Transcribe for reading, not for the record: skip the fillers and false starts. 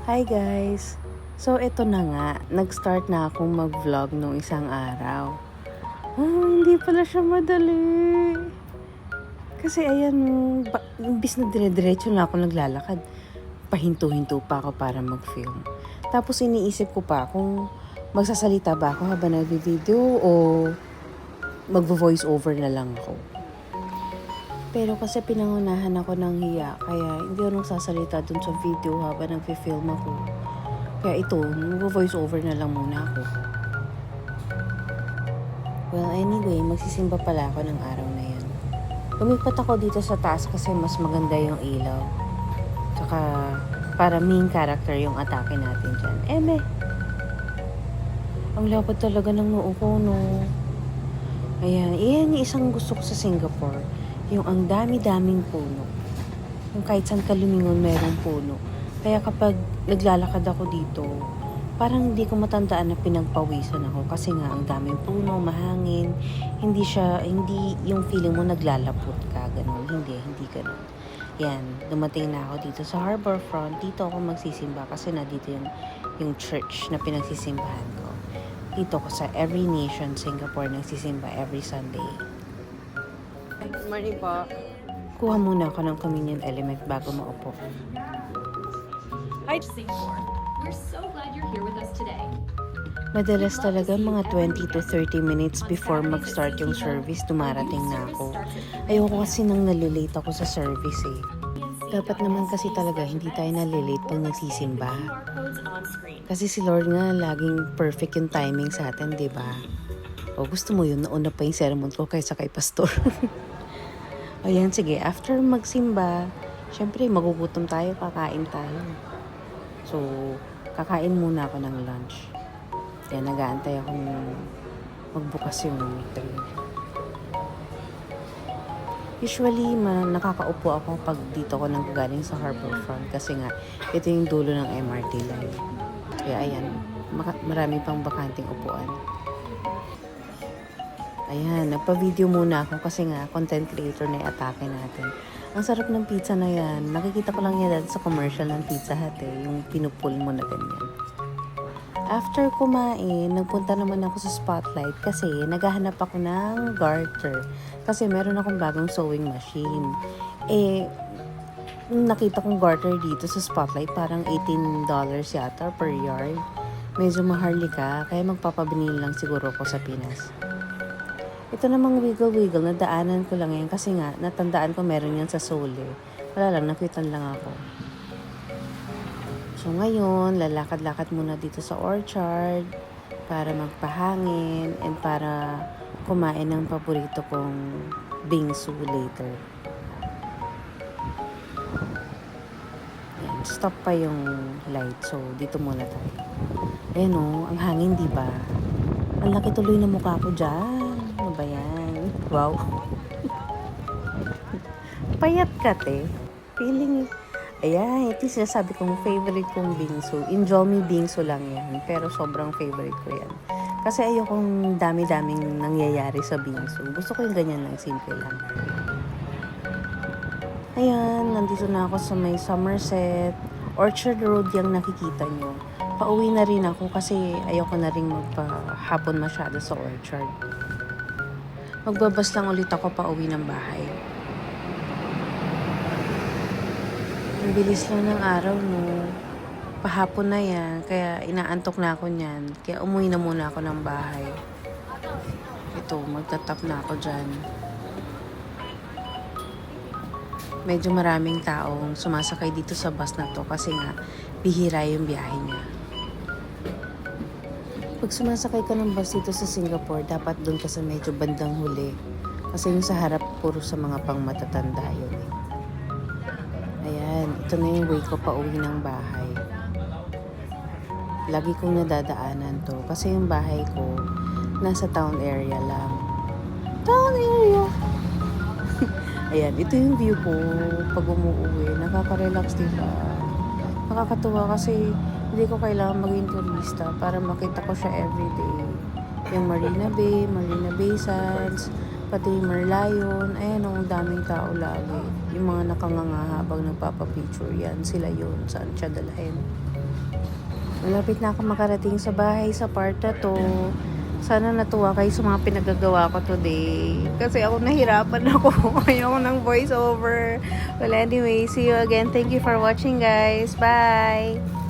Hi guys! So ito na nga, nag-start na akong mag-vlog nung isang araw. Hindi pala siya madali. Kasi ayan, imbis na dire-diretso na ako naglalakad, pahinto-hinto pa ako para mag-film. Tapos iniisip ko pa kung magsasalita ba ako habang nag-video o mag-voice over na lang ako. Pero kasi pinangunahan ako ng hiya, kaya hindi ako nagsasalita dun sa video habang nag-film ako. Kaya ito, mag-voice over na lang muna ako. Well, anyway, magsisimba pala ako ng araw na yan. Lumipat ako dito sa taas kasi mas maganda yung ilaw. Tsaka, para main character yung atake natin dyan. Ang lapad talaga ng noo ko, no? Ayan, iyan yung isang gusto ko sa Singapore. Yung ang dami-daming puno. Yung kahit saan ka lumingon, merong puno. Kaya kapag naglalakad ako dito, parang hindi ko matandaan na pinagpawisan ako kasi nga ang daming puno, mahangin. Hindi yung feeling mo naglalapot ka, ganun. Hindi ganun. Yan, dumating na ako dito sa Harbourfront. Dito ako magsisimba kasi na dito yung church na pinagsisimbahan ko. Dito ko sa Every Nation, Singapore, nagsisimba every Sunday. Morning po. Kuha muna ako ng communion element bago maupo. Hi, Singapore. We're so glad you're here with us today. Madalas talaga mga 20 to 30 minutes before mag-start yung service, dumarating na ako. Ayoko kasi nang nalilate ako sa service eh. Dapat naman kasi talaga hindi tayo nalilate pag nagsisimba. Kasi si Lord nga laging perfect yung timing sa atin, di ba? O gusto mo yun, nauna pa yung sermon ko kaysa kay pastor. Ayan, sige, after magsimba, syempre magugutom tayo, kakain tayo. So, kakain muna ako ng lunch. Kaya nag-aantay akong magbukas yung tray. Usually, nakakaupo ako pag dito ko nang galing sa Harbourfront kasi nga, ito yung dulo ng MRT line. Kaya ayan, marami pang bakanting upuan. Ayan, nagpa-video muna ako kasi nga, content creator na i-atake natin. Ang sarap ng pizza na yan. Nakikita ko lang yan sa commercial ng Pizza Hut eh, yung pinupul mo na ganyan. After kumain, nagpunta naman ako sa Spotlight kasi naghahanap ako ng garter. Kasi meron akong bagong sewing machine. Nakita kong garter dito sa Spotlight, parang $18 yata per yard. Medyo maharlika, kaya magpapabinil lang siguro ko sa Pinas. Ito namang wiggle-wiggle, nadaanan ko lang yan kasi nga, natandaan ko meron yan sa Seoul eh. Wala lang, nakitan lang ako. So ngayon, lalakad-lakad muna dito sa Orchard para magpahangin and para kumain ng paborito kong bingsu later. Ayan, stop pa yung light, so dito muna tayo. Ayan o, ang hangin diba? Ang laki tuloy na mukha ko dyan. Ano ba yan? Wow. Payat ka, te. Feeling, ayan, ito yung sinasabi kong favorite kong bingsu. Injomi bingsu lang yan. Pero sobrang favorite ko yan. Kasi ayokong dami-daming nangyayari sa bingsu. Gusto ko yung ganyan lang, simple lang. Ayan, nandito na ako sa may Somerset. Orchard Road yung nakikita nyo. Pauwi na rin ako kasi ayoko na rin magpahapon masyado sa Orchard. Magbabas lang ulit ako pauwi ng bahay. Ang bilis lang ng araw, no? Pahapon na yan, kaya inaantok na ako niyan. Kaya umuwi na muna ako ng bahay. Ito, magtatap na ako dyan. Medyo maraming taong sumasakay dito sa bus na to kasi nga, bihira yung biyahe niya. Pag sumasakay ka ng bus dito sa Singapore, dapat doon ka sa medyo bandang huli. Kasi yung sa harap, puro sa mga pang matatanda yun eh. Ayan, ito na yung way ko pa uwi ng bahay. Lagi kong nadadaanan to. Kasi yung bahay ko, nasa town area lang. Town area! Ayan, ito yung view ko pag umuwi. Nakaka-relax, diba? Nakakatuwa kasi hindi ko kailangan maging turista para makita ko siya everyday. Yung Marina Bay Sands, pati Merlion. Ayan, ang daming tao lagi. Yung mga nakanganga habang nagpapapicture yan, sila yun. Saan siya dalhin? Malapit na ako makarating sa bahay sa part na to. Sana natuwa kayo sa mga pinagagawa ko today. Kasi ako nahirapan ako. Ayoko ng voice over. Well, anyway, see you again. Thank you for watching, guys. Bye!